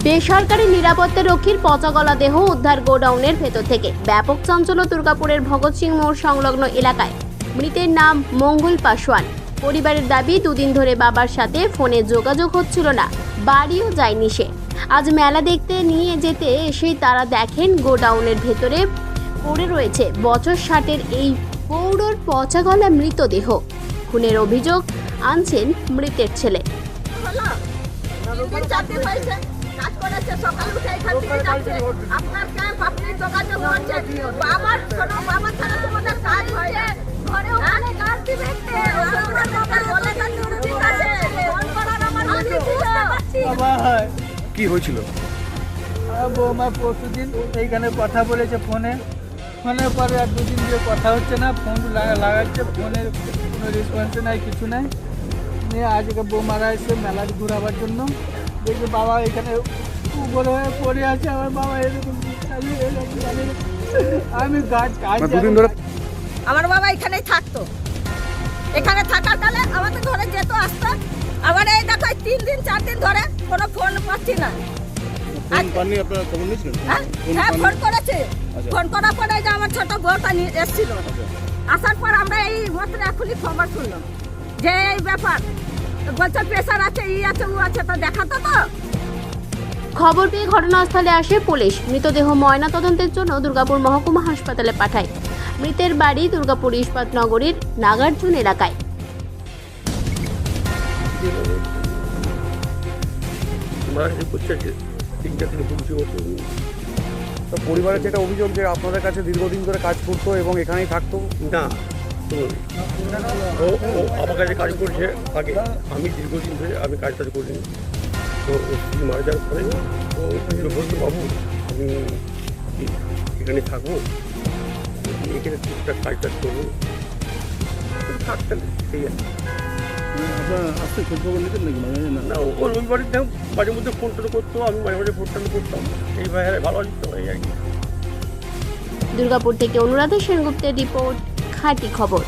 বেসরকারি নিরাপত্তা রক্ষীর পচাগলা দেহ উদ্ধার গোডাউনের ভেতর থেকে। ব্যাপক চাঞ্চল্য দুর্গাপুরের ভগৎ সিং মোড় সংলগ্ন এলাকায়। মৃতের নাম মঙ্গল পাসওয়ান। পরিবারের দাবি, দুদিন ধরে বাবার সাথে ফোনে যোগাযোগ হচ্ছিল না, বাড়িও যায়নি সে। আজ মেলা দেখতে নিয়ে যেতে এসেই তারা দেখেন গোডাউনের ভেতরে পড়ে রয়েছে বছর 60-এর এই পৌরর পচাগলা মৃতদেহ। খুনের অভিযোগ আনছেন মৃতের ছেলে। কাজ করেছে, সকাল উঠে এখান থেকে যাচ্ছে। আপনার ক্যাম্প আপনি যোগাযোগ করছেন। বাবার শোনো, বাবার ছাড়া তোমাদের কাজ হয় না। ঘরে ওখানে কাজ দিবে কে? আমার বাবা বলে না ঠিক আছে। ফোন করার আমার বুদ্ধি ছিল। কি হয়েছিল? বৌমা পরশুদিন এইখানে কথা বলেছে ফোনের পরে আর দুদিন দিয়ে কথা হচ্ছে না। ফোন লাগাচ্ছে, ফোনের কোনো রেসপন্স নাই, কিছু নাই। নিয়ে আজকে বৌমারা এসে মেলা ঘুরাবার জন্য দেখি বাবা এখানে উপরে হয়ে পড়ে আছে। আমার বাবা এরকম আমি দুদিন ধরে আমার বাবা এখানেই থাকতো। এখানে থাকার কালে আমাদের ঘরে যেত, আসতো। আবার এই দেখো 3 দিন 4 দিন ধরে কোনো ফোন পাচ্ছি না। আপনারা খবর নিয়েছিলেন? হ্যাঁ, ফোন করেছে। ফোন করার পরে যে আমার ছোট বউটা এসেছিল, আসার পর আমরা এই মাত্র এখনই খবর শুনলাম যে এই ব্যাপার। বলছে প্রেশার আছে, ই আছে, ও আছে, তো দেখাতো তো। খবর পেয়ে ঘটনাস্থলে আসে পুলিশ। মৃতদেহ ময়নাতদন্তের জন্য দুর্গাপুর মহকুমা হাসপাতালে পাঠায়। মৃতের বাড়ি দুর্গাপুর ইস্পাত নগরীর নাগার্জুন এলাকায়। তো পরিবারের যেটা অভিযোগ যে আপনাদের কাছে দীর্ঘদিন ধরে কাজ করতো এবং এখানেই থাকতো। না, ও আমার কাছে কাজ করছে আগে। আমি দীর্ঘদিন ধরে আমি কাজ করিনি। তো ও স্ত্রী মারা যাওয়ার পরে ও বলতো, বাবু আমি এখানে থাকবো, এখানে টুকটাক কাজ করবো, থাকতেন। সেই আছে আসতে খোঁজ খবর নিতেন নাকি? না, ওর ওই বাড়িতে মাঝে মধ্যে ফোন টোন করতো, আমি মাঝে মাঝে ফোন টোন করতাম। এই ভাই ভালো আছি তো, এই আর কি। দুর্গাপুর থেকে অনুরাধা সেনগুপ্তের রিপোর্ট, খাঁটি খবর।